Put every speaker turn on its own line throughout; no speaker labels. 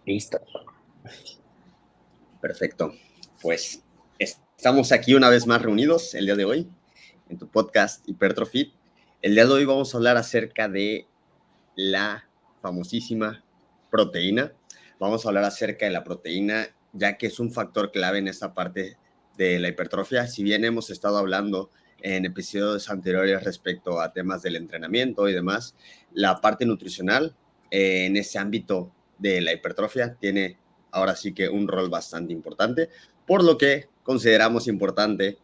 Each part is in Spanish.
Listo.
Perfecto. Pues estamos aquí una vez más reunidos el día de hoy en tu podcast Hypertrophy. El día de hoy vamos a hablar acerca de la famosísima proteína. Vamos a hablar acerca de la proteína, ya que es un factor clave en esta parte de la hipertrofia. Si bien hemos estado hablando en episodios anteriores respecto a temas del entrenamiento y demás, la parte nutricional en ese ámbito de la hipertrofia tiene ahora sí que un rol bastante importante, por lo que consideramos importante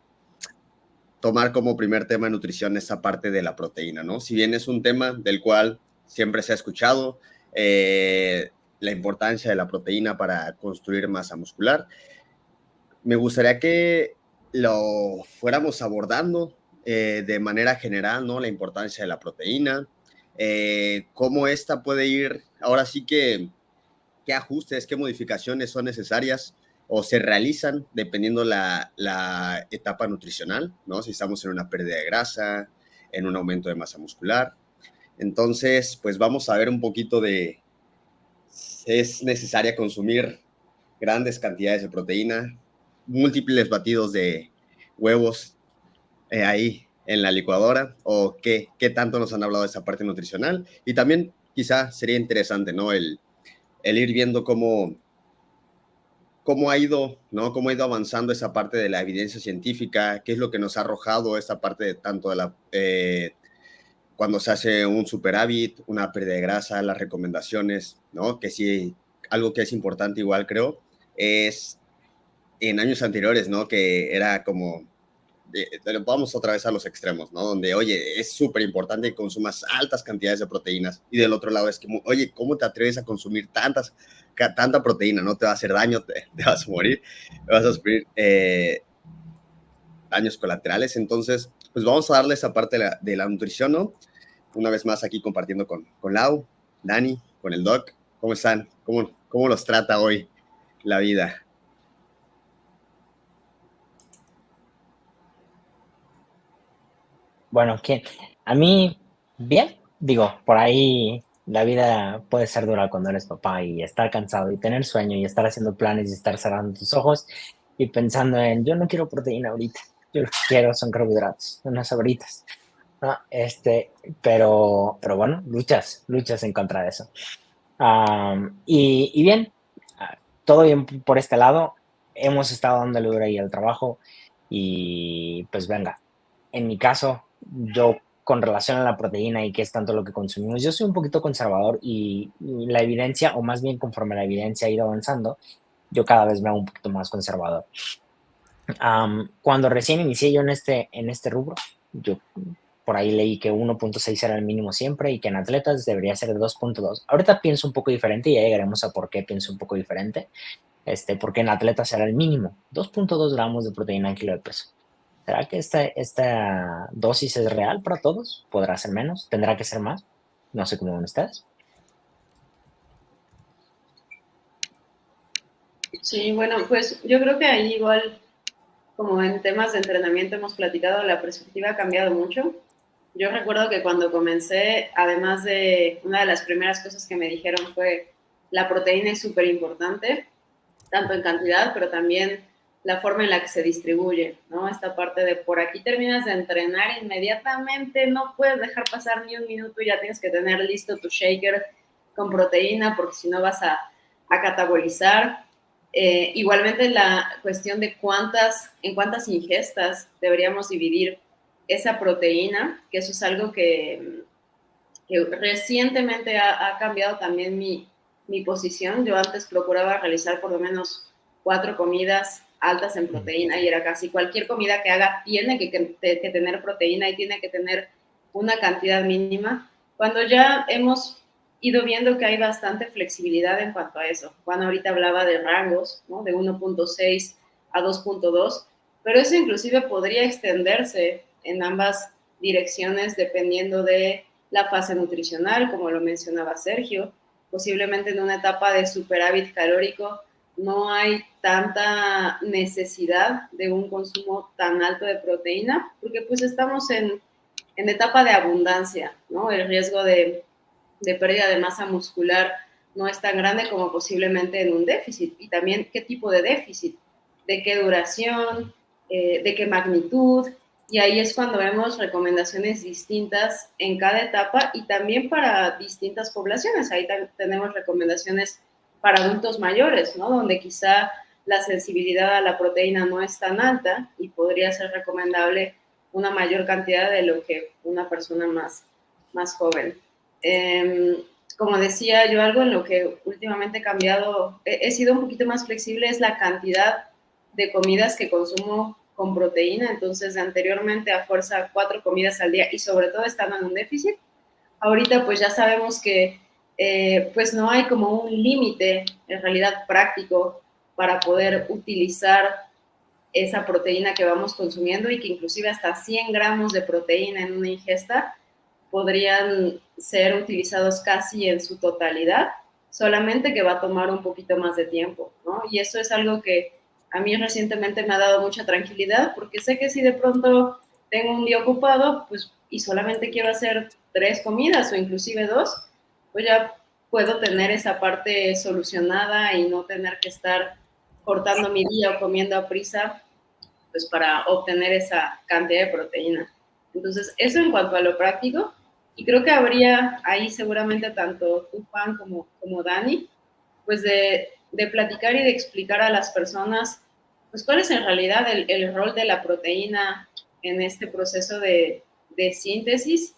tomar como primer tema de nutrición esa parte de la proteína, ¿no? Si bien es un tema del cual siempre se ha escuchado, la importancia de la proteína para construir masa muscular, me gustaría que lo fuéramos abordando de manera general, ¿no? La importancia de la proteína, cómo esta puede ir, ahora sí que qué ajustes, qué modificaciones son necesarias o se realizan dependiendo la etapa nutricional, ¿no? Si estamos en una pérdida de grasa, en un aumento de masa muscular. Entonces, pues vamos a ver un poquito de, es necesaria consumir grandes cantidades de proteína, múltiples batidos de huevos ahí en la licuadora, o qué tanto nos han hablado de esa parte nutricional. Y también quizá sería interesante, ¿no? El ir viendo cómo ha ido, ¿no? Cómo ha ido avanzando esa parte de la evidencia científica, qué es lo que nos ha arrojado esta parte de tanto de la cuando se hace un superávit, una pérdida de grasa, las recomendaciones, ¿no? Que sí, algo que es importante igual creo, es en años anteriores, ¿no? Que era como, vamos otra vez a los extremos, ¿no? Donde, oye, es súper importante que consumas altas cantidades de proteínas. Y del otro lado es que, oye, ¿cómo te atreves a consumir tanta proteína? No te va a hacer daño, te vas a morir, te vas a sufrir daños colaterales. Entonces, pues vamos a darle esa parte de la nutrición, ¿no? Una vez más aquí compartiendo con Lau, Dani, con el Doc. ¿Cómo están? ¿Cómo los trata hoy la vida?
Bueno, a mí, bien, digo, por ahí la vida puede ser dura cuando eres papá y estar cansado y tener sueño y estar haciendo planes y estar cerrando tus ojos y pensando en, yo no quiero proteína ahorita, yo lo que quiero son carbohidratos, unas sabritas, ¿no? Pero bueno, luchas en contra de eso. Y bien, todo bien por este lado, hemos estado dándole duro ahí al trabajo y pues venga, en mi caso, yo con relación a la proteína y qué es tanto lo que consumimos, yo soy un poquito conservador y la evidencia, o más bien conforme la evidencia ha ido avanzando, yo cada vez me hago un poquito más conservador. Cuando recién inicié yo en este rubro, yo por ahí leí que 1.6 era el mínimo siempre y que en atletas debería ser de 2.2. Ahorita pienso un poco diferente y ya llegaremos a por qué pienso un poco diferente, porque en atletas era el mínimo, 2.2 gramos de proteína en kilo de peso. ¿Será que esta dosis es real para todos? ¿Podrá ser menos? ¿Tendrá que ser más? No sé cómo van ustedes.
Sí, bueno, pues yo creo que ahí igual, como en temas de entrenamiento hemos platicado, la perspectiva ha cambiado mucho. Yo recuerdo que cuando comencé, además de una de las primeras cosas que me dijeron fue la proteína es súper importante, tanto en cantidad, pero también la forma en la que se distribuye, ¿no? Esta parte de por aquí terminas de entrenar inmediatamente, no puedes dejar pasar ni un minuto y ya tienes que tener listo tu shaker con proteína porque si no vas a catabolizar. Igualmente la cuestión de en cuántas ingestas deberíamos dividir esa proteína, que eso es algo que recientemente ha cambiado también mi posición. Yo antes procuraba realizar por lo menos 4 comidas altas en proteína y era casi cualquier comida que haga tiene que tener proteína y tiene que tener una cantidad mínima. Cuando ya hemos ido viendo que hay bastante flexibilidad en cuanto a eso. Juan ahorita hablaba de rangos, ¿no? De 1.6 a 2.2, pero eso inclusive podría extenderse en ambas direcciones dependiendo de la fase nutricional, como lo mencionaba Sergio. Posiblemente en una etapa de superávit calórico no hay tanta necesidad de un consumo tan alto de proteína, porque pues estamos en etapa de abundancia, ¿no? El riesgo de pérdida de masa muscular no es tan grande como posiblemente en un déficit. Y también qué tipo de déficit, de qué duración, de qué magnitud. Y ahí es cuando vemos recomendaciones distintas en cada etapa y también para distintas poblaciones. Ahí tenemos recomendaciones para adultos mayores, ¿no? Donde quizá la sensibilidad a la proteína no es tan alta y podría ser recomendable una mayor cantidad de lo que una persona más joven. Como decía yo, algo en lo que últimamente he cambiado, he sido un poquito más flexible, es la cantidad de comidas que consumo con proteína. Entonces, anteriormente a fuerza 4 comidas al día y sobre todo estando en un déficit, ahorita pues ya sabemos que pues no hay como un límite en realidad práctico para poder utilizar esa proteína que vamos consumiendo y que inclusive hasta 100 gramos de proteína en una ingesta podrían ser utilizados casi en su totalidad, solamente que va a tomar un poquito más de tiempo, ¿no? Y eso es algo que a mí recientemente me ha dado mucha tranquilidad, porque sé que si de pronto tengo un día ocupado, pues, y solamente quiero hacer 3 comidas o inclusive 2, pues ya puedo tener esa parte solucionada y no tener que estar cortando mi día o comiendo a prisa, pues para obtener esa cantidad de proteína. Entonces, eso en cuanto a lo práctico, y creo que habría ahí seguramente tanto tú, Juan, como Dani, pues de platicar y de explicar a las personas, pues cuál es en realidad el rol de la proteína en este proceso de síntesis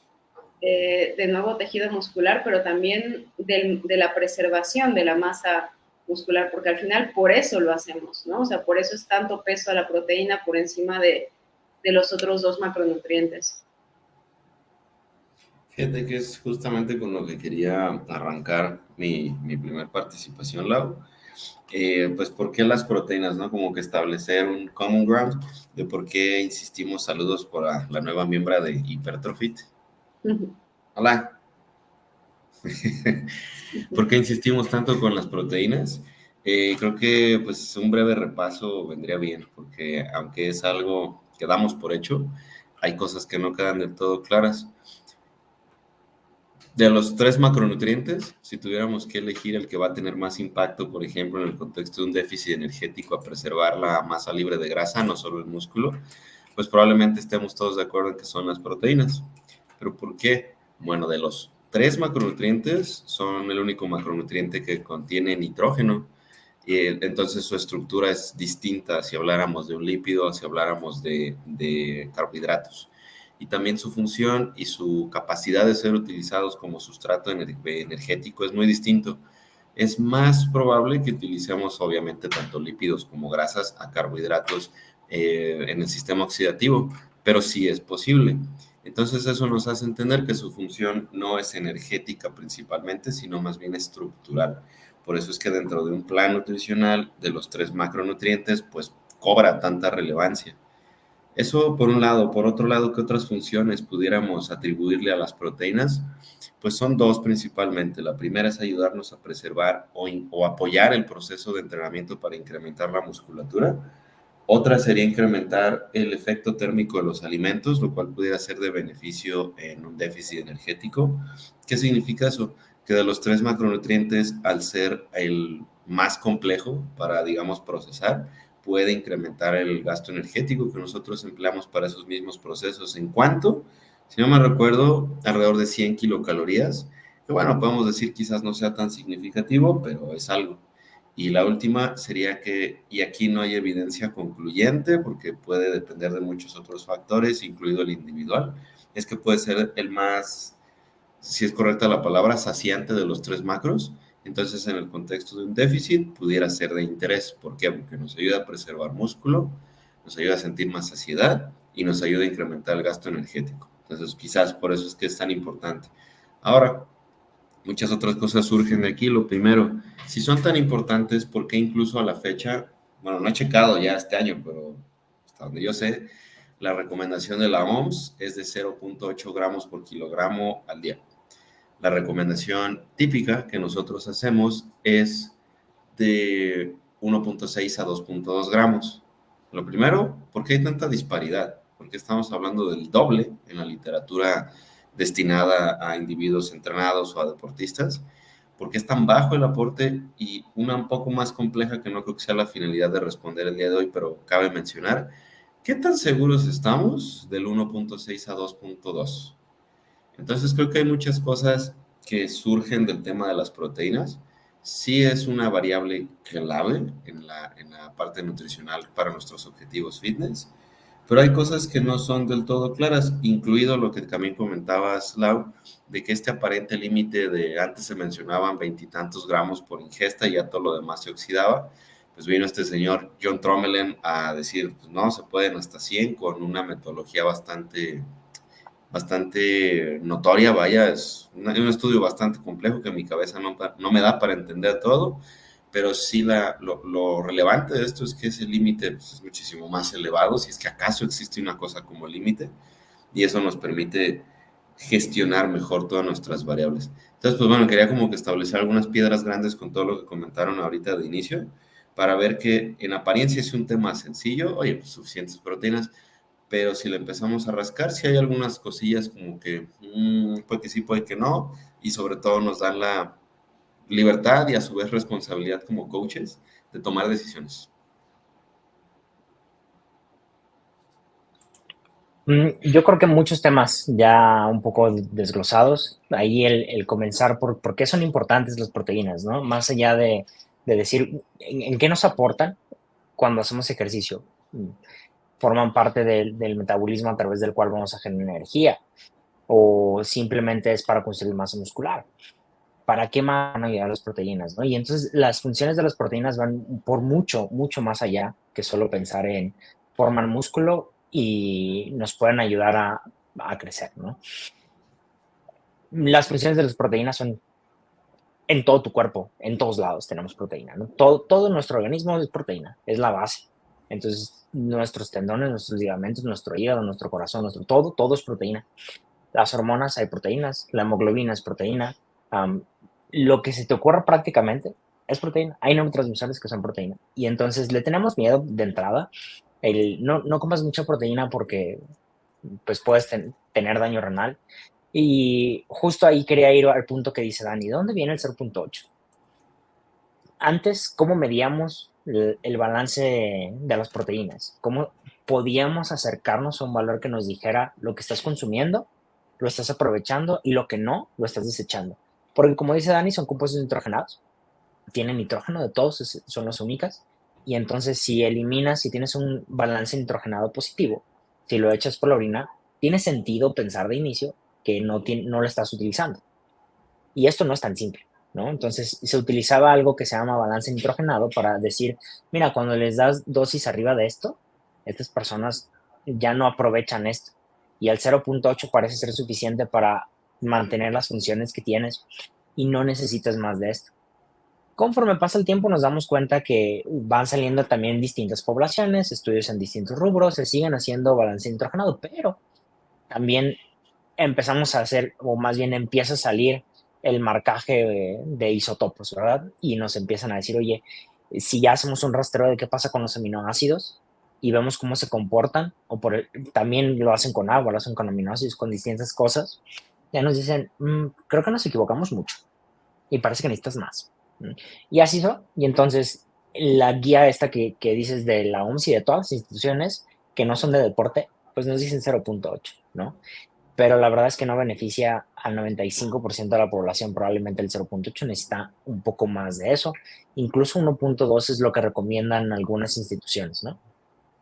de nuevo tejido muscular, pero también de la preservación de la masa muscular, porque al final por eso lo hacemos, ¿no? O sea, por eso es tanto peso a la proteína por encima de los otros 2 macronutrientes.
Fíjate que es justamente con lo que quería arrancar mi primer participación, Lau. Pues, ¿por qué las proteínas, no? Como que establecer un common ground de por qué insistimos. Saludos por la nueva miembro de Hypertrofit. Hola. ¿Por qué insistimos tanto con las proteínas? Creo que pues un breve repaso vendría bien, porque aunque es algo que damos por hecho, hay cosas que no quedan del todo claras. De los 3 macronutrientes, si tuviéramos que elegir el que va a tener más impacto, por ejemplo, en el contexto de un déficit energético a preservar la masa libre de grasa, no solo el músculo, pues probablemente estemos todos de acuerdo en que son las proteínas. ¿Pero por qué? Bueno, de los 3 macronutrientes, son el único macronutriente que contiene nitrógeno. Y entonces su estructura es distinta si habláramos de un lípido, si habláramos de carbohidratos. Y también su función y su capacidad de ser utilizados como sustrato energético es muy distinto. Es más probable que utilicemos obviamente tanto lípidos como grasas a carbohidratos en el sistema oxidativo, pero sí es posible. Entonces eso nos hace entender que su función no es energética principalmente, sino más bien estructural. Por eso es que dentro de un plan nutricional de los 3 macronutrientes, pues cobra tanta relevancia. Eso por un lado. Por otro lado, ¿qué otras funciones pudiéramos atribuirle a las proteínas? Pues son 2 principalmente. La primera es ayudarnos a preservar o apoyar el proceso de entrenamiento para incrementar la musculatura. Otra sería incrementar el efecto térmico de los alimentos, lo cual pudiera ser de beneficio en un déficit energético. ¿Qué significa eso? Que de los 3 macronutrientes, al ser el más complejo para, digamos, procesar, puede incrementar el gasto energético que nosotros empleamos para esos mismos procesos. ¿En cuánto? Si no me recuerdo, alrededor de 100 kilocalorías, que bueno, podemos decir quizás no sea tan significativo, pero es algo. Y la última sería que, y aquí no hay evidencia concluyente porque puede depender de muchos otros factores, incluido el individual, es que puede ser el más, si es correcta la palabra, saciante de los 3 macros. Entonces, en el contexto de un déficit, pudiera ser de interés. ¿Por qué? Porque nos ayuda a preservar músculo, nos ayuda a sentir más saciedad y nos ayuda a incrementar el gasto energético. Entonces, quizás por eso es que es tan importante. Ahora, muchas otras cosas surgen de aquí. Lo primero, si son tan importantes, ¿por qué incluso a la fecha, bueno, no he checado ya este año, pero hasta donde yo sé, la recomendación de la OMS es de 0.8 gramos por kilogramo al día? La recomendación típica que nosotros hacemos es de 1.6 a 2.2 gramos. Lo primero, ¿por qué hay tanta disparidad? Porque estamos hablando del doble en la literatura destinada a individuos entrenados o a deportistas. ¿Por qué es tan bajo el aporte? Y una un poco más compleja que no creo que sea la finalidad de responder el día de hoy, pero cabe mencionar, ¿qué tan seguros estamos del 1.6 a 2.2? Entonces creo que hay muchas cosas que surgen del tema de las proteínas. Sí es una variable clave en la parte nutricional para nuestros objetivos fitness, pero hay cosas que no son del todo claras, incluido lo que también comentabas, Lau, de que este aparente límite de antes se mencionaban veintitantos gramos por ingesta y ya todo lo demás se oxidaba. Pues vino este señor John Trommelen a decir, pues no, se pueden hasta 100 con una metodología bastante notoria, vaya, es un estudio bastante complejo que mi cabeza no me da para entender todo, pero sí lo relevante de esto es que ese límite pues, es muchísimo más elevado, si es que acaso existe una cosa como límite, y eso nos permite gestionar mejor todas nuestras variables. Entonces, pues bueno, quería como que establecer algunas piedras grandes con todo lo que comentaron ahorita de inicio, para ver que en apariencia es un tema sencillo, oye, pues suficientes proteínas, pero si le empezamos a rascar, sí hay algunas cosillas como que puede que sí, puede que no, y sobre todo nos dan la libertad y a su vez responsabilidad como coaches de tomar decisiones.
Yo creo que muchos temas ya un poco desglosados. Ahí el comenzar por qué son importantes las proteínas, ¿no? Más allá de decir en qué nos aportan cuando hacemos ejercicio. Forman parte del metabolismo a través del cual vamos a generar energía o simplemente es para construir masa muscular. ¿Para qué más van a ayudar las proteínas, no? Y entonces las funciones de las proteínas van por mucho, mucho más allá que solo pensar en formar músculo y nos pueden ayudar a crecer, ¿no? Las funciones de las proteínas son en todo tu cuerpo, en todos lados tenemos proteína, ¿no? Todo nuestro organismo es proteína, es la base. Entonces, nuestros tendones, nuestros ligamentos, nuestro hígado, nuestro corazón, todo es proteína. Las hormonas hay proteínas, la hemoglobina es proteína, lo que se te ocurra prácticamente es proteína. Hay neurotransmisores que son proteína. Y entonces le tenemos miedo de entrada. No comas mucha proteína porque pues puedes tener daño renal. Y justo ahí quería ir al punto que dice Dani, ¿de dónde viene el 0.8? Antes, ¿cómo medíamos el balance de las proteínas? ¿Cómo podíamos acercarnos a un valor que nos dijera lo que estás consumiendo, lo estás aprovechando y lo que no, lo estás desechando? Porque como dice Dani, son compuestos nitrogenados, tienen nitrógeno de todos, son las únicas. Y entonces si tienes un balance nitrogenado positivo, si lo echas por la orina, tiene sentido pensar de inicio que no lo estás utilizando. Y esto no es tan simple, ¿no? Entonces se utilizaba algo que se llama balance nitrogenado para decir, mira, cuando les das dosis arriba de esto, estas personas ya no aprovechan esto. Y el 0.8 parece ser suficiente para mantener las funciones que tienes y no necesitas más de esto. Conforme pasa el tiempo nos damos cuenta que van saliendo también distintas poblaciones, estudios en distintos rubros, se siguen haciendo balance nitrogenado, pero también empezamos a hacer, o más bien empieza a salir el marcaje de isótopos, ¿verdad? Y nos empiezan a decir, oye, si ya hacemos un rastreo de qué pasa con los aminoácidos y vemos cómo se comportan, también lo hacen con agua, lo hacen con aminoácidos, con distintas cosas, ya nos dicen, creo que nos equivocamos mucho y parece que necesitas más. Y así son. Y entonces la guía esta que dices de la OMS y de todas las instituciones que no son de deporte, pues nos dicen 0.8, ¿no? Pero la verdad es que no beneficia al 95% de la población, probablemente el 0.8 necesita un poco más de eso, incluso 1.2 es lo que recomiendan algunas instituciones, ¿no?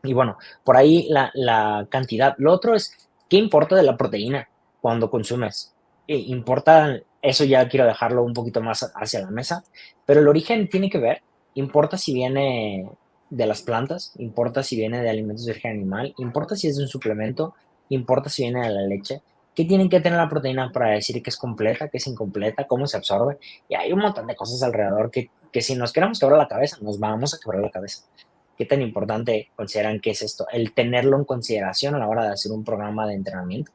Y bueno, por ahí la cantidad. Lo otro es, ¿qué importa de la proteína cuando consumes? Importa, eso ya quiero dejarlo un poquito más hacia la mesa, pero el origen tiene que ver, importa si viene de las plantas, importa si viene de alimentos de origen animal, importa si es de un suplemento, importa si viene de la leche. ¿Qué tienen que tener la proteína para decir que es completa, que es incompleta, cómo se absorbe? Y hay un montón de cosas alrededor que si nos queremos quebrar la cabeza, nos vamos a quebrar la cabeza. ¿Qué tan importante consideran que es esto? El tenerlo en consideración a la hora de hacer un programa de entrenamiento,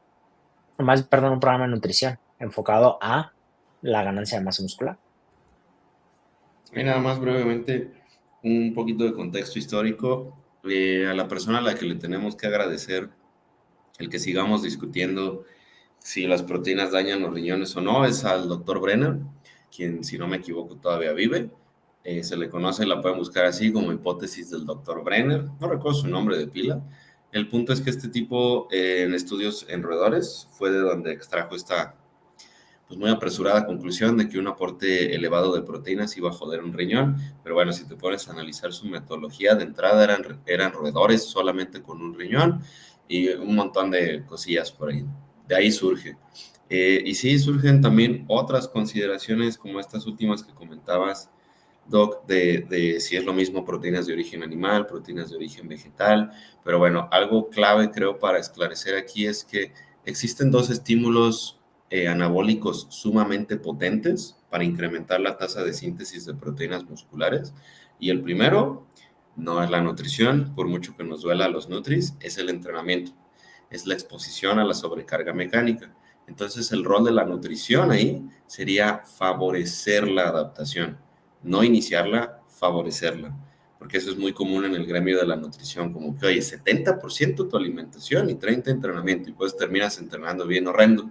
un programa de nutrición enfocado a la ganancia de masa muscular.
Y nada más brevemente, un poquito de contexto histórico. A la persona a la que le tenemos que agradecer el que sigamos discutiendo si las proteínas dañan los riñones o no es al doctor Brenner. quien, si no me equivoco, todavía vive. Se le conoce, la pueden buscar así como hipótesis del doctor Brenner, no recuerdo su nombre de pila. El punto es que este tipo en estudios en roedores fue de donde extrajo esta pues muy apresurada conclusión de que un aporte elevado de proteínas iba a joder un riñón, pero bueno, si te pones a analizar su metodología, de entrada eran roedores solamente con un riñón y un montón de cosillas por ahí. De ahí surge. Y sí, surgen también otras consideraciones como estas últimas que comentabas, Doc, de si es lo mismo proteínas de origen animal, proteínas de origen vegetal, pero bueno, algo clave creo para esclarecer aquí es que existen dos estímulos anabólicos sumamente potentes para incrementar la tasa de síntesis de proteínas musculares, y el primero no es la nutrición, por mucho que nos duela a los nutris, es el entrenamiento, es la exposición a la sobrecarga mecánica. Entonces el rol de la nutrición ahí sería favorecer la adaptación, no iniciarla, favorecerla, porque eso es muy común en el gremio de la nutrición, como que, oye, 70% tu alimentación y 30% entrenamiento, y pues terminas entrenando bien horrendo.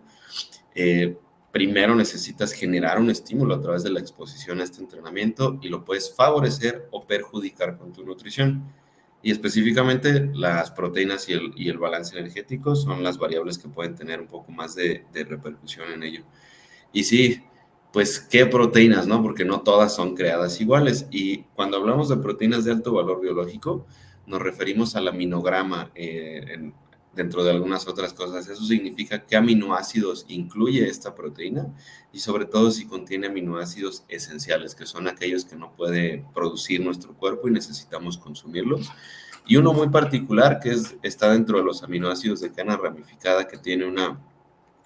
Primero necesitas generar un estímulo a través de la exposición a este entrenamiento y lo puedes favorecer o perjudicar con tu nutrición. Y específicamente las proteínas y el balance energético son las variables que pueden tener un poco más de repercusión en ello. Y sí, pues qué proteínas, ¿no? Porque no todas son creadas iguales. Y cuando hablamos de proteínas de alto valor biológico, nos referimos al aminograma dentro de algunas otras cosas. Eso significa qué aminoácidos incluye esta proteína y sobre todo si contiene aminoácidos esenciales, que son aquellos que no puede producir nuestro cuerpo y necesitamos consumirlos. Y uno muy particular que está dentro de los aminoácidos de cadena ramificada, que tiene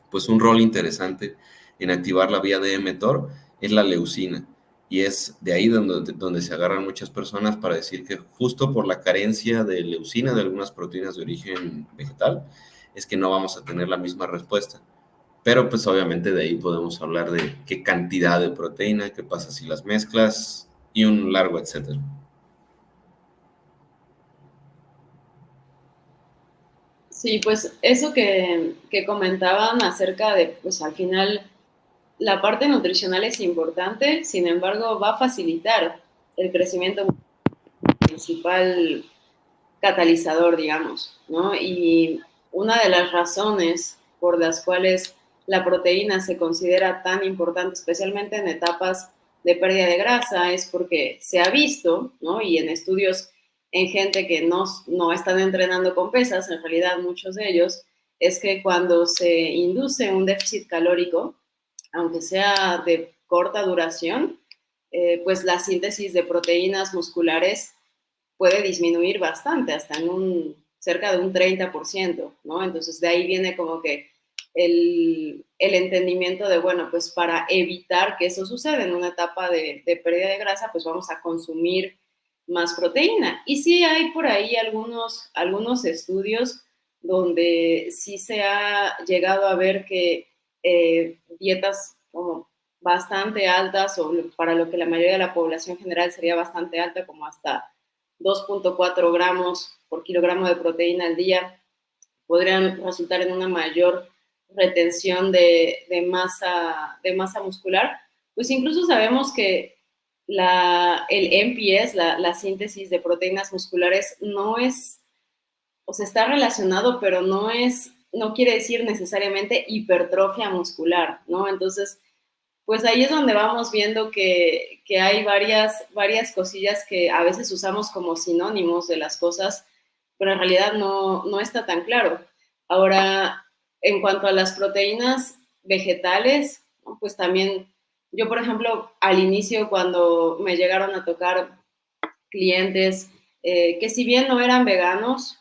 pues un rol interesante en activar la vía de mTOR, es la leucina. Y es de ahí donde se agarran muchas personas para decir que justo por la carencia de leucina de algunas proteínas de origen vegetal, es que no vamos a tener la misma respuesta. Pero pues obviamente de ahí podemos hablar de qué cantidad de proteína, qué pasa si las mezclas y un largo etcétera.
Sí, pues eso que comentaban acerca de, pues al final la parte nutricional es importante, sin embargo va a facilitar el crecimiento principal catalizador, digamos, ¿no? Y una de las razones por las cuales la proteína se considera tan importante, especialmente en etapas de pérdida de grasa, es porque se ha visto, ¿no? Y en estudios en gente que no están entrenando con pesas, en realidad muchos de ellos, es que cuando se induce un déficit calórico, aunque sea de corta duración, pues la síntesis de proteínas musculares puede disminuir bastante, hasta en cerca de un 30%, ¿no? Entonces de ahí viene como que el entendimiento de, bueno, pues para evitar que eso suceda en una etapa de pérdida de grasa, pues vamos a consumir más proteína. Y sí hay por ahí algunos estudios donde sí se ha llegado a ver que dietas como bastante altas, o para lo que la mayoría de la población general sería bastante alta, como hasta 2.4 gramos por kilogramo de proteína al día, podrían resultar en una mayor retención de masa muscular. Pues incluso sabemos que el MPS, la síntesis de proteínas musculares, no es, o sea, está relacionado, pero no quiere decir necesariamente hipertrofia muscular, ¿no? Entonces, pues ahí es donde vamos viendo que hay varias cosillas que a veces usamos como sinónimos de las cosas, pero en realidad no está tan claro. Ahora, en cuanto a las proteínas vegetales, ¿no? Pues también yo, por ejemplo, al inicio cuando me llegaron a tocar clientes que si bien no eran veganos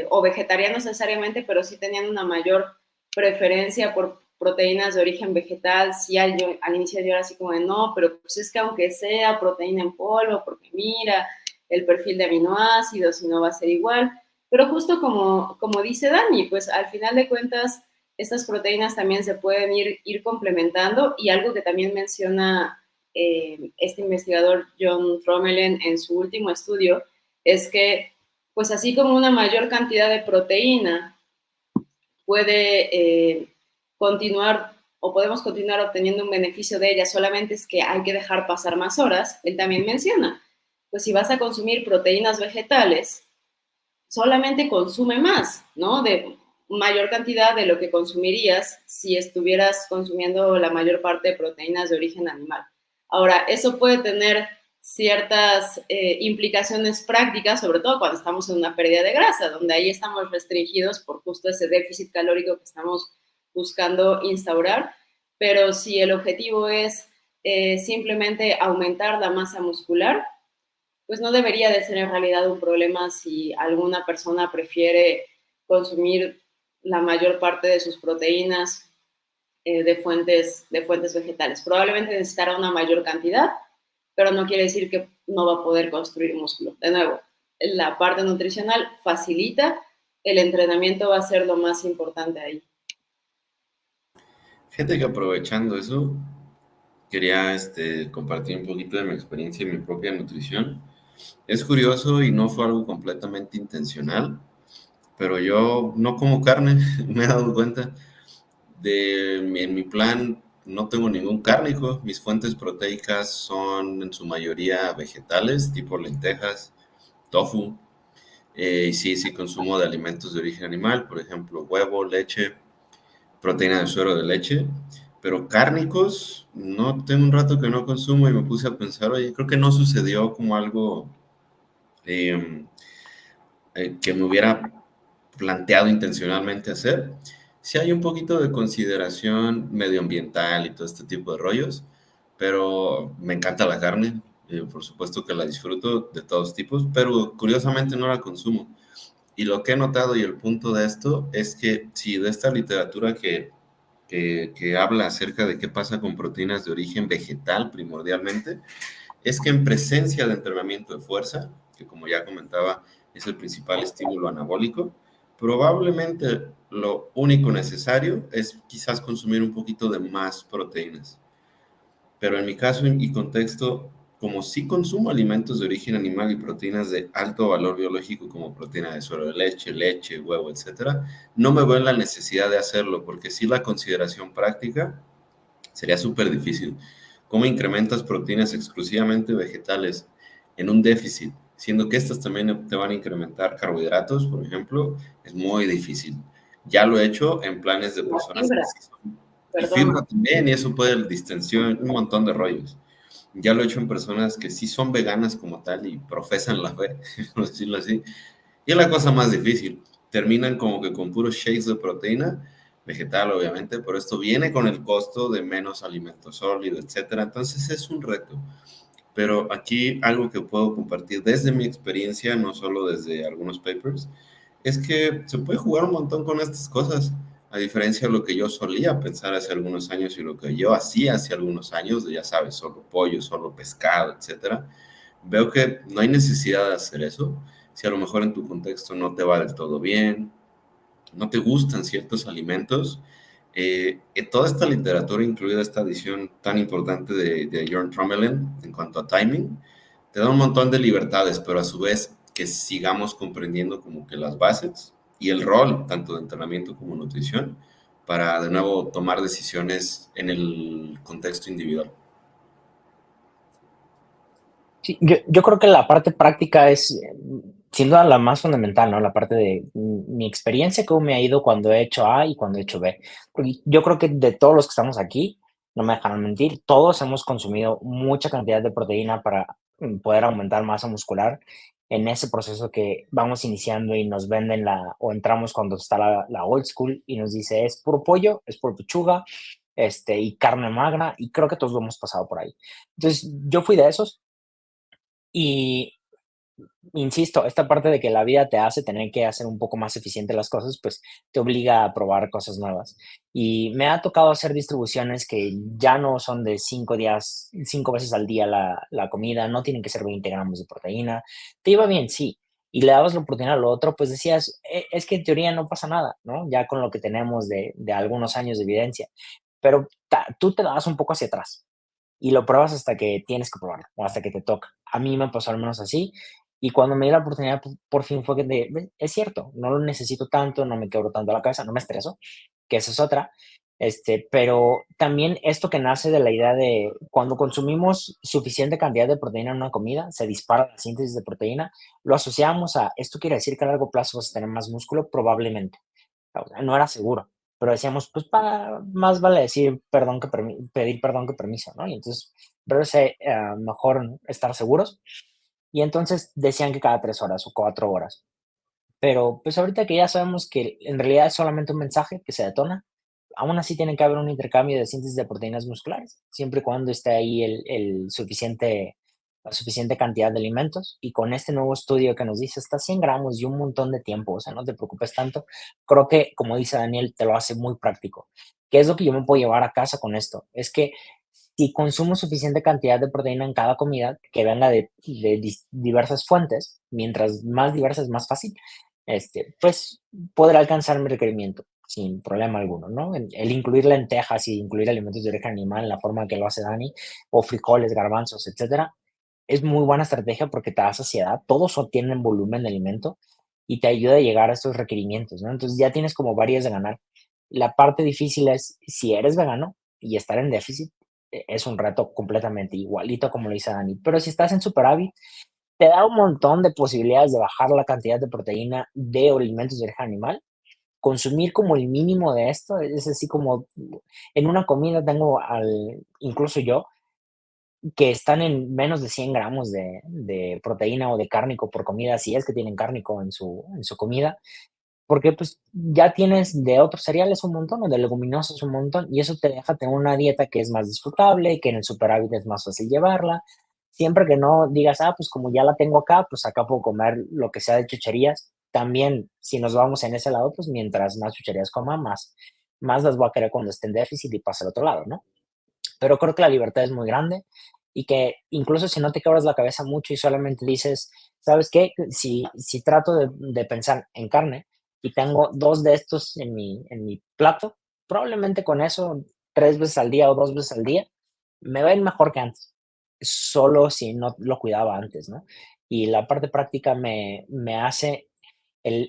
o vegetarianos necesariamente, pero sí tenían una mayor preferencia por proteínas de origen vegetal, sí al inicio yo era así como de no, pero pues es que aunque sea proteína en polvo, porque mira el perfil de aminoácidos y no va a ser igual, pero justo como dice Dani, pues al final de cuentas estas proteínas también se pueden ir complementando, y algo que también menciona este investigador John Trommelen en su último estudio es que pues así como una mayor cantidad de proteína puede continuar o podemos continuar obteniendo un beneficio de ella, solamente es que hay que dejar pasar más horas, él también menciona, pues si vas a consumir proteínas vegetales, solamente consume más, ¿no? De mayor cantidad de lo que consumirías si estuvieras consumiendo la mayor parte de proteínas de origen animal. Ahora, eso puede tener ciertas implicaciones prácticas, sobre todo cuando estamos en una pérdida de grasa, donde ahí estamos restringidos por justo ese déficit calórico que estamos buscando instaurar, pero si el objetivo es simplemente aumentar la masa muscular, pues no debería de ser en realidad un problema si alguna persona prefiere consumir la mayor parte de sus proteínas de fuentes vegetales. Probablemente necesitará una mayor cantidad, pero no quiere decir que no va a poder construir músculo. De nuevo, la parte nutricional facilita, el entrenamiento va a ser lo más importante ahí.
Gente que aprovechando eso, quería compartir un poquito de mi experiencia en mi propia nutrición. Es curioso y no fue algo completamente intencional, pero yo no como carne, me he dado cuenta. En mi plan no tengo ningún cárnico, mis fuentes proteicas son en su mayoría vegetales, tipo lentejas, tofu, y sí consumo de alimentos de origen animal, por ejemplo, huevo, leche, proteína de suero de leche, pero cárnicos, no tengo un rato que no consumo y me puse a pensar, oye, creo que no sucedió como algo eh, que me hubiera planteado intencionalmente hacer. Sí hay un poquito de consideración medioambiental y todo este tipo de rollos, pero me encanta la carne, por supuesto que la disfruto de todos tipos, pero curiosamente no la consumo. Y lo que he notado y el punto de esto es que si de esta literatura que habla acerca de qué pasa con proteínas de origen vegetal primordialmente, es que en presencia de entrenamiento de fuerza, que como ya comentaba es el principal estímulo anabólico, probablemente lo único necesario es quizás consumir un poquito de más proteínas. Pero en mi caso y contexto, como sí consumo alimentos de origen animal y proteínas de alto valor biológico como proteína de suero de leche, leche, huevo, etcétera, no me veo en la necesidad de hacerlo porque sí la consideración práctica sería súper difícil. ¿Cómo incrementas proteínas exclusivamente vegetales en un déficit, siendo que estas también te van a incrementar carbohidratos, por ejemplo? Es muy difícil. Ya lo he hecho en planes de
La
personas que
fibra,
sí son, y
perdón.
fibra también, y eso puede distensión, un montón de rollos. Ya lo he hecho en personas que sí son veganas como tal y profesan la fe, por decirlo así. Y es la cosa más difícil. Terminan como que con puros shakes de proteína, vegetal obviamente, pero esto viene con el costo de menos alimento sólido, etcétera. Entonces es un reto. Pero aquí algo que puedo compartir desde mi experiencia, no solo desde algunos papers, es que se puede jugar un montón con estas cosas, a diferencia de lo que yo solía pensar hace algunos años y lo que yo hacía hace algunos años, de ya sabes, solo pollo, solo pescado, etcétera. Veo que no hay necesidad de hacer eso. Si a lo mejor en tu contexto no te va del todo bien, no te gustan ciertos alimentos, toda esta literatura, incluida esta edición tan importante de Jörn Trommelen en cuanto a timing, te da un montón de libertades, pero a su vez que sigamos comprendiendo como que las bases y el rol tanto de entrenamiento como nutrición para de nuevo tomar decisiones en el contexto individual.
Sí, yo creo que la parte práctica es sin duda la más fundamental, ¿no? La parte de mi experiencia, cómo me ha ido cuando he hecho A y cuando he hecho B. Porque yo creo que de todos los que estamos aquí, no me dejarán mentir, todos hemos consumido mucha cantidad de proteína para poder aumentar masa muscular en ese proceso que vamos iniciando y nos venden o entramos cuando está la old school y nos dice es puro pollo, es puro pechuga, y carne magra, y creo que todos lo hemos pasado por ahí. Entonces, yo fui de esos y insisto, esta parte de que la vida te hace tener que hacer un poco más eficiente las cosas, pues te obliga a probar cosas nuevas. Y me ha tocado hacer distribuciones que ya no son de 5 días, 5 veces al día la comida, no tienen que ser 20 gramos de proteína. Te iba bien, sí. Y le dabas la oportunidad a lo otro, pues decías, es que en teoría no pasa nada, ¿no? Ya con lo que tenemos de algunos años de evidencia. Pero tú te das un poco hacia atrás y lo pruebas hasta que tienes que probarlo o hasta que te toca. A mí me pasó al menos así y cuando me di la oportunidad, por fin fue que es cierto, no lo necesito tanto, no me quebro tanto la cabeza, no me estreso, que esa es otra. Pero también esto que nace de la idea de cuando consumimos suficiente cantidad de proteína en una comida, se dispara la síntesis de proteína, lo asociamos a, esto quiere decir que a largo plazo vas a tener más músculo, probablemente. O sea, no era seguro, pero decíamos, pues más vale decir perdón que pedir perdón que permiso, ¿no? Y entonces, pero mejor estar seguros. Y entonces decían que cada 3 horas o 4 horas. Pero pues ahorita que ya sabemos que en realidad es solamente un mensaje que se detona, aún así tiene que haber un intercambio de síntesis de proteínas musculares, siempre y cuando esté ahí la suficiente cantidad de alimentos. Y con este nuevo estudio que nos dice hasta 100 gramos y un montón de tiempo, o sea, no te preocupes tanto, creo que, como dice Daniel, te lo hace muy práctico. ¿Qué es lo que yo me puedo llevar a casa con esto? Es que si consumo suficiente cantidad de proteína en cada comida que venga de diversas fuentes, mientras más diversas, más fácil, pues podrá alcanzar mi requerimiento sin problema alguno, ¿no? El incluir lentejas y incluir alimentos de origen animal en la forma que lo hace Dani, o frijoles, garbanzos, etcétera, es muy buena estrategia porque te da saciedad, todos obtienen volumen de alimento y te ayuda a llegar a estos requerimientos, ¿no? Entonces ya tienes como varias de ganar. La parte difícil es si eres vegano y estar en déficit, es un reto completamente igualito como lo dice Dani, pero si estás en superávit, te da un montón de posibilidades de bajar la cantidad de proteína de alimentos de origen animal, consumir como el mínimo de esto, es así como en una comida tengo incluso yo, que están en menos de 100 gramos de proteína o de cárnico por comida, si es que tienen cárnico en su comida, porque pues ya tienes de otros cereales un montón o de leguminosas un montón y eso te deja tener una dieta que es más disfrutable, que en el superávit es más fácil llevarla. Siempre que no digas, pues como ya la tengo acá, pues acá puedo comer lo que sea de chucherías. También, si nos vamos en ese lado, pues mientras más chucherías coma, más las voy a querer cuando esté en déficit y pase al otro lado, ¿no? Pero creo que la libertad es muy grande y que incluso si no te quebras la cabeza mucho y solamente dices, ¿sabes qué? Si trato de pensar en carne y tengo 2 de estos en mi plato, probablemente con eso 3 veces al día o 2 veces al día me va a ir mejor que antes, solo si no lo cuidaba antes, ¿no? Y la parte práctica me hace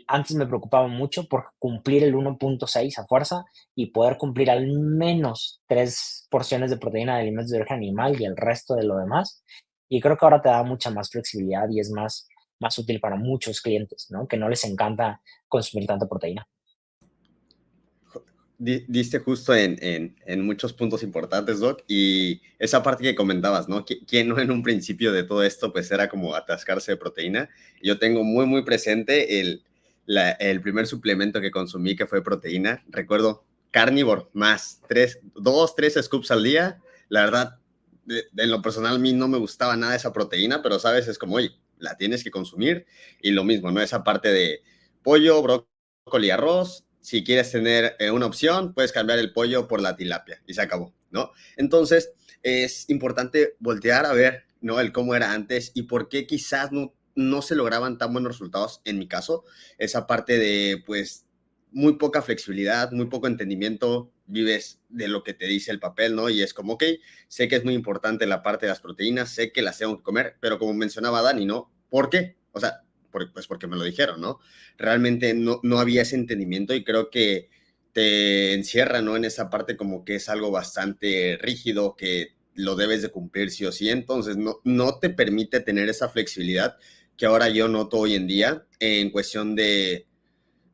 antes me preocupaba mucho por cumplir el 1.6 a fuerza y poder cumplir al menos 3 porciones de proteína de alimentos de origen animal y el resto de lo demás. Y creo que ahora te da mucha más flexibilidad y es más útil para muchos clientes, ¿no? Que no les encanta consumir tanta proteína.
Diste justo en muchos puntos importantes, Doc, y esa parte que comentabas, ¿no? ¿Quién no en un principio de todo esto, pues era como atascarse de proteína? Yo tengo muy, muy presente el primer suplemento que consumí que fue proteína. Recuerdo carnívoro, más 2, 3 scoops al día. La verdad, en lo personal a mí no me gustaba nada esa proteína, pero sabes, es como, oye, la tienes que consumir. Y lo mismo, ¿no? Esa parte de pollo, brócoli, arroz. Si quieres tener una opción, puedes cambiar el pollo por la tilapia y se acabó, ¿no? Entonces, es importante voltear a ver, ¿no? El cómo era antes y por qué quizás no se lograban tan buenos resultados, en mi caso, esa parte de, pues, muy poca flexibilidad, muy poco entendimiento, vives de lo que te dice el papel, ¿no? Y es como, ok, sé que es muy importante la parte de las proteínas, sé que las tengo que comer, pero como mencionaba Dani, ¿no? ¿Por qué? O sea, pues porque me lo dijeron, ¿no? Realmente no había ese entendimiento y creo que te encierra, ¿no? En esa parte como que es algo bastante rígido, que lo debes de cumplir sí o sí, entonces no te permite tener esa flexibilidad que ahora yo noto hoy en día en cuestión de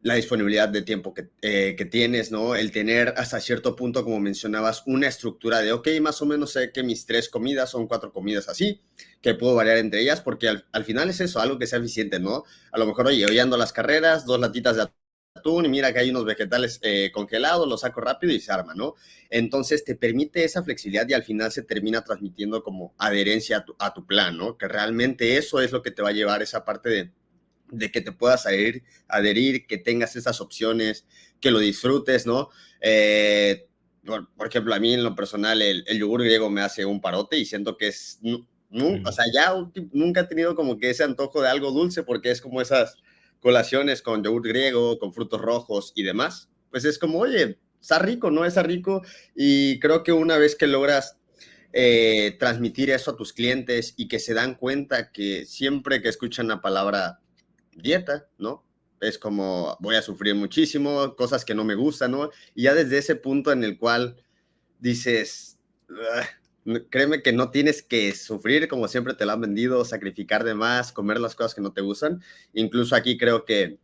la disponibilidad de tiempo que tienes, ¿no? El tener hasta cierto punto, como mencionabas, una estructura de, ok, más o menos sé que mis 3 comidas son 4 comidas así, que puedo variar entre ellas, porque al final es eso, algo que sea eficiente, ¿no? A lo mejor, oye, hoy ando a las carreras, 2 latitas de atún y mira que hay unos vegetales congelados, los saco rápido y se arma, ¿no? Entonces te permite esa flexibilidad y al final se termina transmitiendo como adherencia a tu plan, ¿no? Que realmente eso es lo que te va a llevar esa parte de que te puedas adherir, que tengas esas opciones, que lo disfrutes, ¿no? Por ejemplo, a mí en lo personal el yogur griego me hace un parote y siento que es, o sea, ya nunca he tenido como que ese antojo de algo dulce porque es como esas colaciones con yogur griego, con frutos rojos y demás, pues es como, oye, está rico, ¿no? Está rico y creo que una vez que logras transmitir eso a tus clientes y que se dan cuenta que siempre que escuchan la palabra dieta, ¿no? es como voy a sufrir muchísimo, cosas que no me gustan, ¿no? Y ya desde ese punto en el cual dices, créeme que no tienes que sufrir como siempre te lo han vendido, sacrificar de más, comer las cosas que no te gustan. Incluso aquí creo que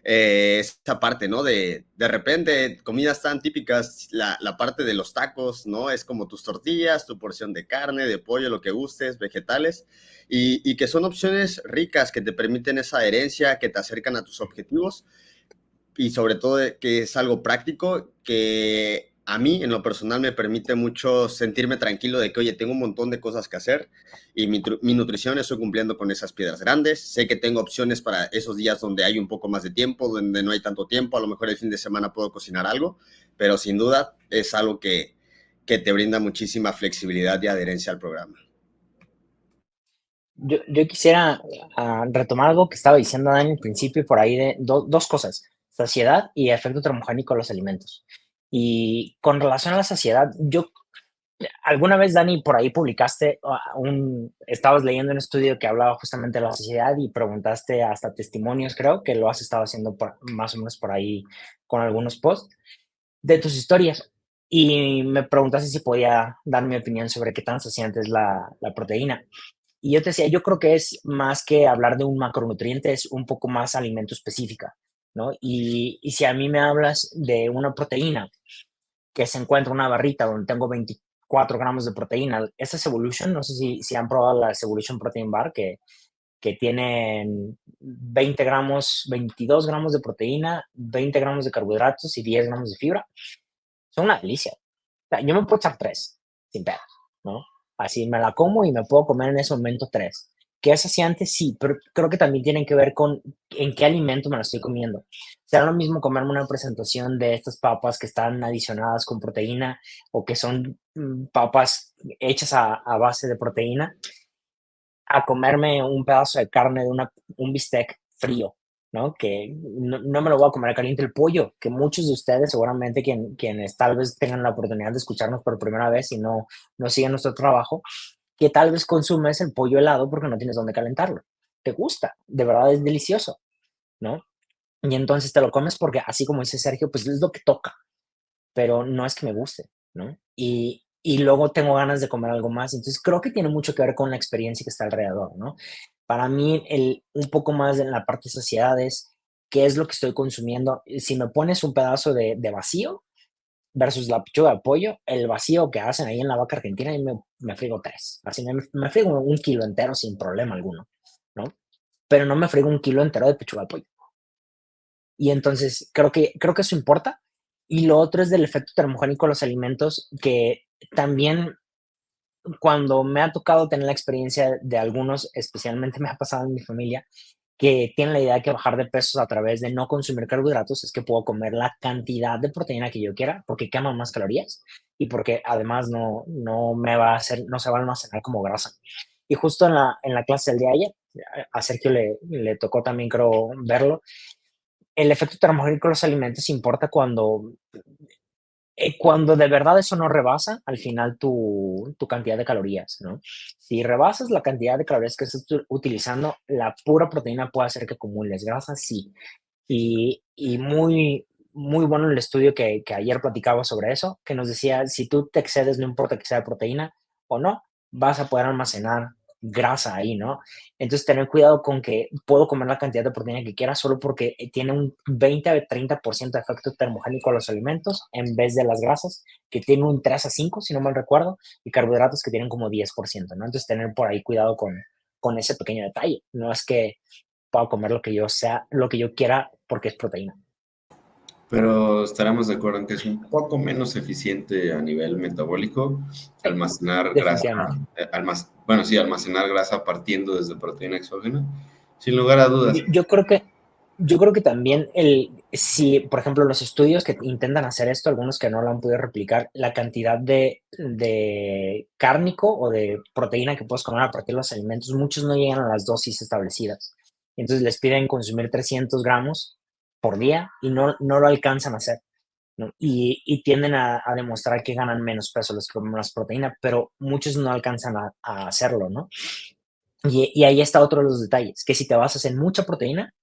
esa parte, ¿no? De repente, comidas tan típicas, la parte de los tacos, ¿no? Es como tus tortillas, tu porción de carne, de pollo, lo que gustes, vegetales, y que son opciones ricas que te permiten esa adherencia, que te acercan a tus objetivos, y sobre todo que es algo práctico que a mí en lo personal me permite mucho sentirme tranquilo de que, oye, tengo un montón de cosas que hacer y mi nutrición estoy cumpliendo con esas piedras grandes. Sé que tengo opciones para esos días donde hay un poco más de tiempo, donde no hay tanto tiempo. A lo mejor el fin de semana puedo cocinar algo, pero sin duda es algo que te brinda muchísima flexibilidad y adherencia al programa.
Yo quisiera retomar algo que estaba diciendo Dani al principio por ahí de dos cosas, saciedad y efecto termogénico de los alimentos. Y con relación a la saciedad, alguna vez, Dani, por ahí publicaste estabas leyendo un estudio que hablaba justamente de la saciedad y preguntaste hasta testimonios, creo que lo has estado haciendo más o menos por ahí con algunos posts de tus historias. Y me preguntaste si podía dar mi opinión sobre qué tan saciante es la proteína. Y yo te decía, yo creo que es más que hablar de un macronutriente, es un poco más alimento específica, ¿no? Y si a mí me hablas de una proteína que se encuentra en una barrita donde tengo 24 gramos de proteína, esa es Evolution, no sé si han probado la Evolution Protein Bar, que tienen 20 gramos, 22 gramos de proteína, 20 gramos de carbohidratos y 10 gramos de fibra. Son una delicia. O sea, yo me puedo echar tres, sin pedos, ¿no? Así me la como y me puedo comer en ese momento tres. ¿Qué es saciante? Sí, pero creo que también tienen que ver con en qué alimento me la estoy comiendo. Será lo mismo comerme una presentación de estas papas que están adicionadas con proteína o que son papas hechas a base de proteína, a comerme un pedazo de carne de un bistec frío, ¿no? Que no me lo voy a comer caliente el pollo, que muchos de ustedes, seguramente quienes tal vez tengan la oportunidad de escucharnos por primera vez y no siguen nuestro trabajo, que tal vez consumes el pollo helado porque no tienes dónde calentarlo. Te gusta, de verdad es delicioso, ¿no? Y entonces te lo comes porque, así como dice Sergio, pues es lo que toca, pero no es que me guste, ¿no? Y luego tengo ganas de comer algo más. Entonces creo que tiene mucho que ver con la experiencia que está alrededor, ¿no? Para mí, un poco más en la parte de saciedad es qué es lo que estoy consumiendo. Si me pones un pedazo de vacío versus la pechuga de pollo, el vacío que hacen ahí en la vaca argentina, y me frigo tres. Así me frigo un kilo entero sin problema alguno, ¿no? Pero no me frigo un kilo entero de pechuga de pollo. Y entonces creo que eso importa. Y lo otro es del efecto termogénico de los alimentos, que también cuando me ha tocado tener la experiencia de algunos, especialmente me ha pasado en mi familia, que tienen la idea de que bajar de pesos a través de no consumir carbohidratos es que puedo comer la cantidad de proteína que yo quiera porque queman más calorías y porque además no me va a hacer, no se va a almacenar como grasa. Y justo en la clase del día de ayer, a Sergio le tocó también, creo, verlo. El efecto termogénico de los alimentos importa cuando de verdad eso no rebasa al final tu cantidad de calorías, ¿no? Si rebasas la cantidad de calorías que estás utilizando, la pura proteína puede hacer que acumules grasa, sí. Y muy, muy bueno el estudio que ayer platicaba sobre eso, que nos decía, si tú te excedes, no importa que sea proteína o no, vas a poder almacenar grasa ahí, ¿no? Entonces, tener cuidado con que puedo comer la cantidad de proteína que quiera solo porque tiene un 20 a 30% de efecto termogénico a los alimentos en vez de las grasas, que tienen un 3 a 5, si no mal recuerdo, y carbohidratos que tienen como 10%, ¿no? Entonces, tener por ahí cuidado con ese pequeño detalle. No es que puedo comer lo que yo quiera porque es proteína.
Pero estaremos de acuerdo en que es un poco menos eficiente a nivel metabólico almacenar grasa,
Definitivamente.
bueno, sí, almacenar grasa partiendo desde proteína exógena, sin lugar a dudas.
Yo creo que también si, por ejemplo, los estudios que intentan hacer esto, algunos que no lo han podido replicar, la cantidad de cárnico o de proteína que puedes comer a partir de los alimentos, muchos no llegan a las dosis establecidas. Entonces les piden consumir 300 gramos por día y no lo alcanzan a hacer, ¿no? Y tienden a demostrar que ganan menos peso los que comen más proteína, pero muchos no alcanzan a hacerlo, ¿no? Y ahí está otro de los detalles, que si te basas en mucha proteína,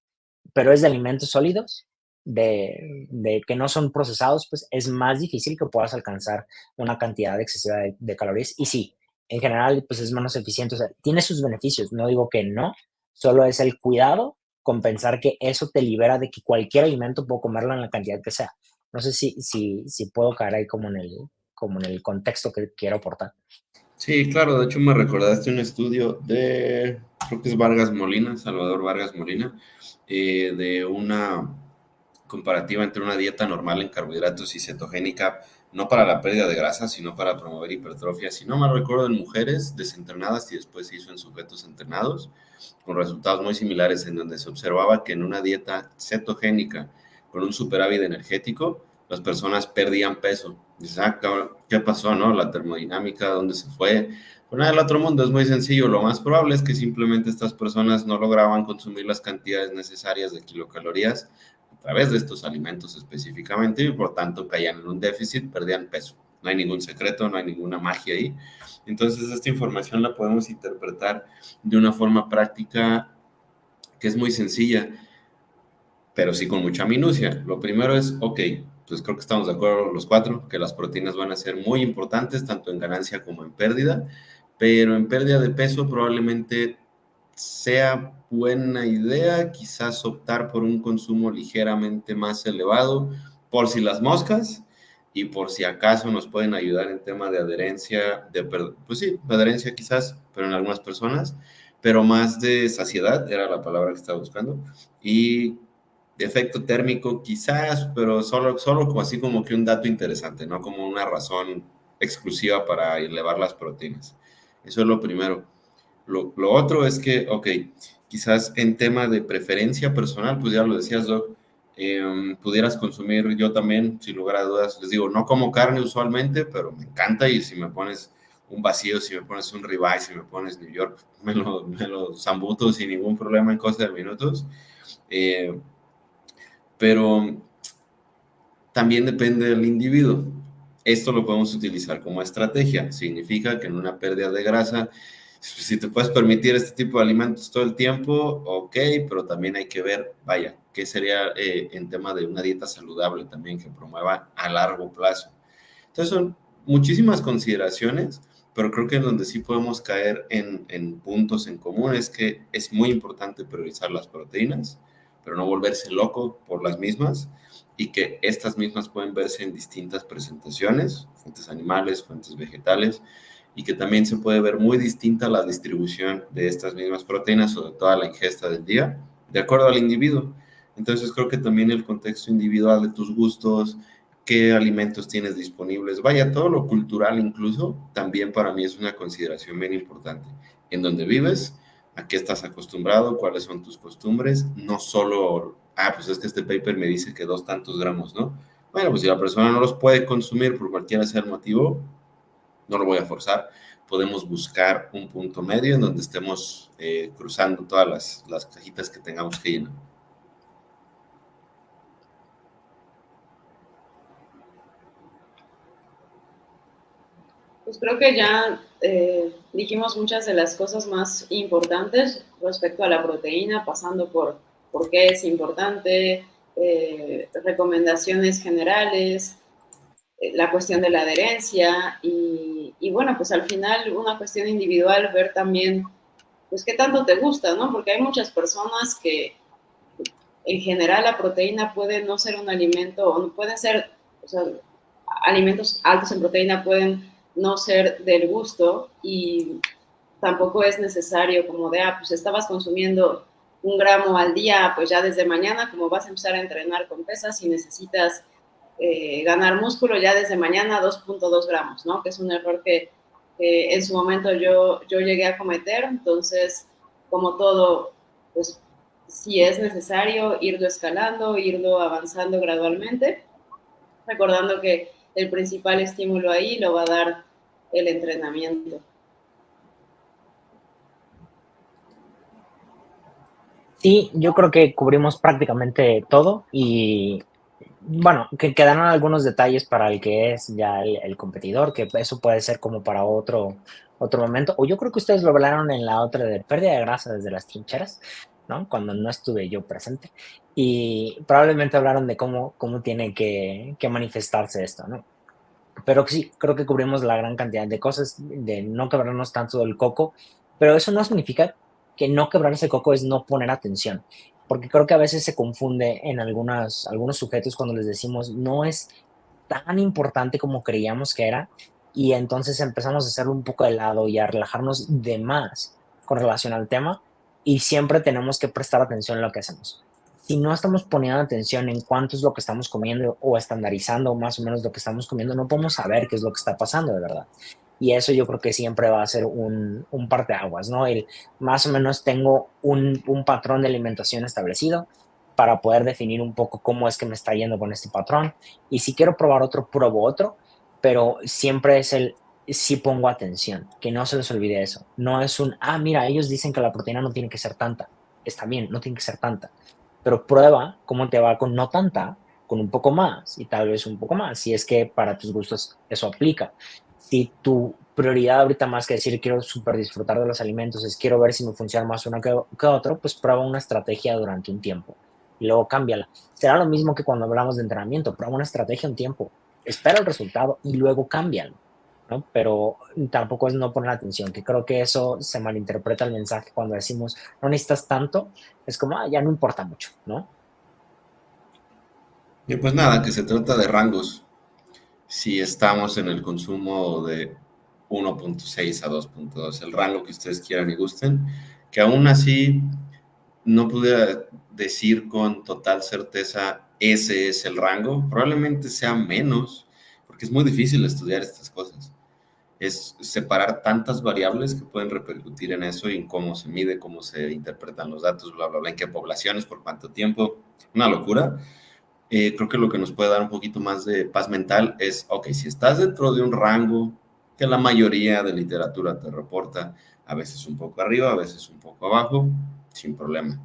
pero es de alimentos sólidos, de que no son procesados, pues es más difícil que puedas alcanzar una cantidad excesiva de calorías. Y sí, en general, pues es menos eficiente. O sea, tiene sus beneficios, no digo que no, solo es el cuidado con pensar que eso te libera de que cualquier alimento puedo comerlo en la cantidad que sea. No sé si puedo caer ahí como en el contexto que quiero aportar.
Sí, claro, de hecho me recordaste un estudio de, creo que es Vargas Molina, Salvador Vargas Molina, de una comparativa entre una dieta normal en carbohidratos y cetogénica, no para la pérdida de grasa, sino para promover hipertrofia. Si no mal recuerdo, en mujeres desentrenadas y después se hizo en sujetos entrenados, con resultados muy similares, en donde se observaba que en una dieta cetogénica con un superávit energético, las personas perdían peso. Dices, ah, cabrón, ¿qué pasó, no? La termodinámica, ¿dónde se fue? Pues nada, el otro mundo es muy sencillo. Lo más probable es que simplemente estas personas no lograban consumir las cantidades necesarias de kilocalorías a través de estos alimentos específicamente y por tanto caían en un déficit, perdían peso. No hay ningún secreto, no hay ninguna magia ahí. Entonces esta información la podemos interpretar de una forma práctica que es muy sencilla, pero sí con mucha minucia. Lo primero es, ok, pues creo que estamos de acuerdo los cuatro, que las proteínas van a ser muy importantes, tanto en ganancia como en pérdida, pero en pérdida de peso probablemente sea buena idea quizás optar por un consumo ligeramente más elevado, por si las moscas y por si acaso nos pueden ayudar en tema de adherencia, pues sí, de adherencia quizás, pero en algunas personas, pero más de saciedad, era la palabra que estaba buscando, y de efecto térmico quizás, pero solo como así como que un dato interesante, no como una razón exclusiva para elevar las proteínas. Eso es lo primero. Lo otro es que, ok, quizás en tema de preferencia personal, pues ya lo decías, Doc, pudieras consumir yo también, sin lugar a dudas, les digo, no como carne usualmente, pero me encanta y si me pones un vacío, si me pones un ribeye, si me pones New York, me lo zambuto sin ningún problema en cosa de minutos. Eh, pero también depende del individuo. Esto lo podemos utilizar como estrategia. Significa que en una pérdida de grasa, si te puedes permitir este tipo de alimentos todo el tiempo, ok, pero también hay que ver, vaya, qué sería en tema de una dieta saludable también que promueva a largo plazo. Entonces son muchísimas consideraciones, pero creo que en donde sí podemos caer en puntos en común es que es muy importante priorizar las proteínas, pero no volverse loco por las mismas y que estas mismas pueden verse en distintas presentaciones, fuentes animales, fuentes vegetales, y que también se puede ver muy distinta la distribución de estas mismas proteínas o de toda la ingesta del día, de acuerdo al individuo. Entonces creo que también el contexto individual de tus gustos, qué alimentos tienes disponibles, vaya, todo lo cultural incluso, también para mí es una consideración bien importante. En dónde vives, a qué estás acostumbrado, cuáles son tus costumbres, no solo, pues es que este paper me dice que 2 tantos gramos, ¿no? Bueno, pues si la persona no los puede consumir por cualquiera sea el motivo, no lo voy a forzar. Podemos buscar un punto medio en donde estemos cruzando todas las cajitas que tengamos que llenar.
Pues creo que ya dijimos muchas de las cosas más importantes respecto a la proteína, pasando por qué es importante, recomendaciones generales, la cuestión de la adherencia y bueno, pues al final una cuestión individual, ver también pues qué tanto te gusta, ¿no? Porque hay muchas personas que en general la proteína puede no ser un alimento, o no pueden ser, o sea, alimentos altos en proteína pueden no ser del gusto y tampoco es necesario como de, pues estabas consumiendo 1 gramo al día, pues ya desde mañana, como vas a empezar a entrenar con pesas y necesitas ganar músculo, ya desde mañana 2.2 gramos, ¿no? Que es un error que en su momento yo llegué a cometer, entonces, como todo, pues si es necesario irlo escalando, irlo avanzando gradualmente, recordando que el principal estímulo ahí lo va a dar el entrenamiento.
Sí, yo creo que cubrimos prácticamente todo y bueno, que quedaron algunos detalles para el que es ya el competidor, que eso puede ser como para otro momento. O yo creo que ustedes lo hablaron en la otra de pérdida de grasa desde las trincheras. ¿no? Cuando no estuve yo presente. Y probablemente hablaron de cómo tiene que manifestarse esto, ¿no? Pero sí, creo que cubrimos la gran cantidad de cosas, de no quebrarnos tanto del coco, pero eso no significa que no quebrarse el coco es no poner atención, porque creo que a veces se confunde en algunos sujetos cuando les decimos no es tan importante como creíamos que era, y entonces empezamos a hacerlo un poco de lado y a relajarnos de más con relación al tema, y siempre tenemos que prestar atención en lo que hacemos. Si no estamos poniendo atención en cuánto es lo que estamos comiendo o estandarizando más o menos lo que estamos comiendo, no podemos saber qué es lo que está pasando de verdad. Y eso yo creo que siempre va a ser un parteaguas, ¿no? El más o menos tengo un patrón de alimentación establecido para poder definir un poco cómo es que me está yendo con este patrón. Y si quiero probar otro, pruebo otro, pero siempre es si pongo atención, que no se les olvide eso. No es mira, ellos dicen que la proteína no tiene que ser tanta. Está bien, no tiene que ser tanta, pero prueba cómo te va con no tanta, con un poco más y tal vez un poco más, si es que para tus gustos eso aplica. Si tu prioridad ahorita más que decir quiero súper disfrutar de los alimentos es quiero ver si me funciona más uno que otro, pues prueba una estrategia durante un tiempo y luego cámbiala. Será lo mismo que cuando hablamos de entrenamiento, prueba una estrategia un tiempo, espera el resultado y luego cámbialo, ¿no? Pero tampoco es no poner atención, que creo que eso se malinterpreta el mensaje cuando decimos no necesitas tanto, es como, ya no importa mucho, ¿no?
Y pues nada, que se trata de rangos. Si estamos en el consumo de 1.6 a 2.2, el rango que ustedes quieran y gusten, que aún así no pudiera decir con total certeza ese es el rango, probablemente sea menos, porque es muy difícil estudiar estas cosas. Es separar tantas variables que pueden repercutir en eso y en cómo se mide, cómo se interpretan los datos, bla, bla, bla, en qué poblaciones, por cuánto tiempo. Una locura. Creo que lo que nos puede dar un poquito más de paz mental es, ok, si estás dentro de un rango que la mayoría de literatura te reporta, a veces un poco arriba, a veces un poco abajo, sin problema.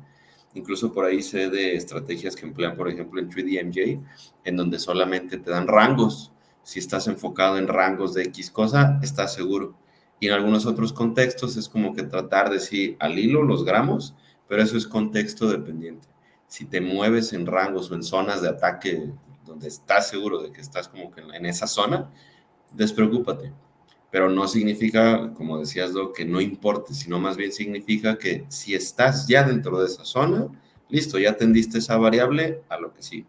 Incluso por ahí sé de estrategias que emplean, por ejemplo, en 3DMJ, en donde solamente te dan rangos. Si estás enfocado en rangos de X cosa, estás seguro. Y en algunos otros contextos es como que tratar de decir al hilo los gramos, pero eso es contexto dependiente. Si te mueves en rangos o en zonas de ataque donde estás seguro de que estás como que en esa zona, despreocúpate. Pero no significa, como decías, Doc, que no importe, sino más bien significa que si estás ya dentro de esa zona, listo, ya atendiste esa variable a lo que sí.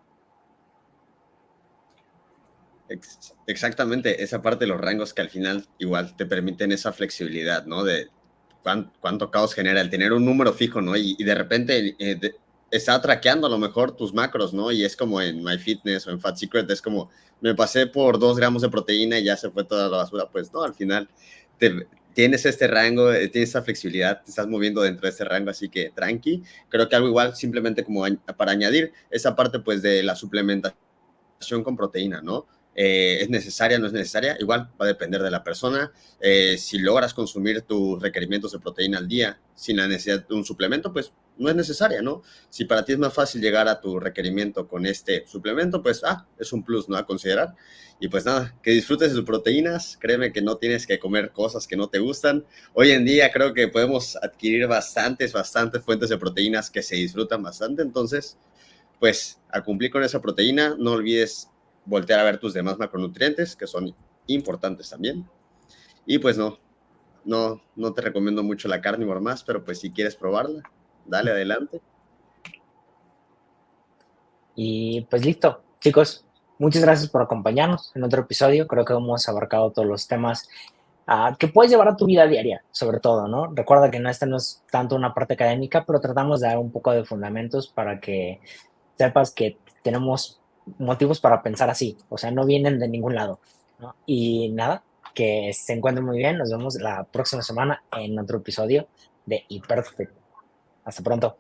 Exactamente, esa parte de los rangos que al final igual te permiten esa flexibilidad, ¿no? De cuánto caos genera el tener un número fijo, ¿no? Y de repente está traqueando a lo mejor tus macros, ¿no? Y es como en MyFitness o en Fat Secret, es como, me pasé por 2 gramos de proteína y ya se fue toda la basura. Pues no, al final tienes este rango, tienes esa flexibilidad, te estás moviendo dentro de ese rango, así que tranqui. Creo que algo igual, simplemente como para añadir esa parte pues de la suplementación con proteína, ¿no? ¿Es necesaria, no es necesaria? Igual va a depender de la persona. Si logras consumir tus requerimientos de proteína al día sin la necesidad de un suplemento, pues no es necesaria, ¿no? Si para ti es más fácil llegar a tu requerimiento con este suplemento, pues es un plus, ¿no? A considerar. Y pues nada, que disfrutes de tus proteínas. Créeme que no tienes que comer cosas que no te gustan. Hoy en día creo que podemos adquirir bastantes fuentes de proteínas que se disfrutan bastante. Entonces, pues a cumplir con esa proteína, no olvides voltear a ver tus demás macronutrientes, que son importantes también. Y pues no te recomiendo mucho la carnívora más, pero pues si quieres probarla, dale adelante.
Y pues listo, chicos, muchas gracias por acompañarnos en otro episodio. Creo que hemos abarcado todos los temas que puedes llevar a tu vida diaria, sobre todo, ¿no? Recuerda que esta no es tanto una parte académica, pero tratamos de dar un poco de fundamentos para que sepas que tenemos motivos para pensar así, o sea, no vienen de ningún lado, ¿no? Y nada, que se encuentren muy bien, nos vemos la próxima semana en otro episodio de Hypertrophy. Hasta pronto.